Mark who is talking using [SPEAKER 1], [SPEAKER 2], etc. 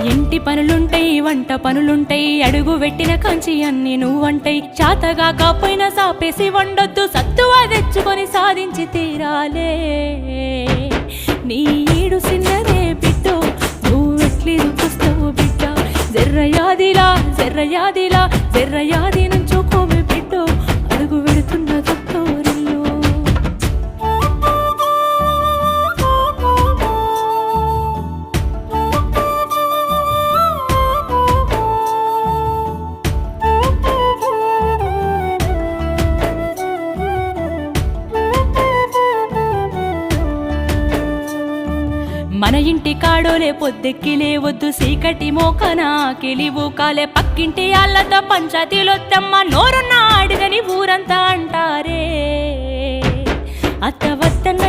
[SPEAKER 1] ఇంటి పనులుంటాయి వంట పనులుంటాయి అడుగు పెట్టిన కంచి అన్ని నువ్వంటాయి చాతగా కాపోయినా సాపేసి వండొద్దు సత్తువా తెచ్చుకొని సాధించి తీరాలే నీ ఈడు సిన్నరే బిడ్డో నువ్వెట్లి చూస్తావు బిడ్డ జర్రయాదిలా జర్రయాదిలా జర్రయాది నుంచోకోవే బిడ్డో అడుగు పెడుతున్న తొత్తోరిల్లు మన ఇంటి కాడోలే పొద్దెక్కి లేవద్దు సీకటి మోకన కిలివు కాలే పక్కింటి ఆళ్ళతో పంచాయతీలొద్దమ్మ నోరున్న అడుగని ఊరంతా అంటారే అత్త వద్దన్న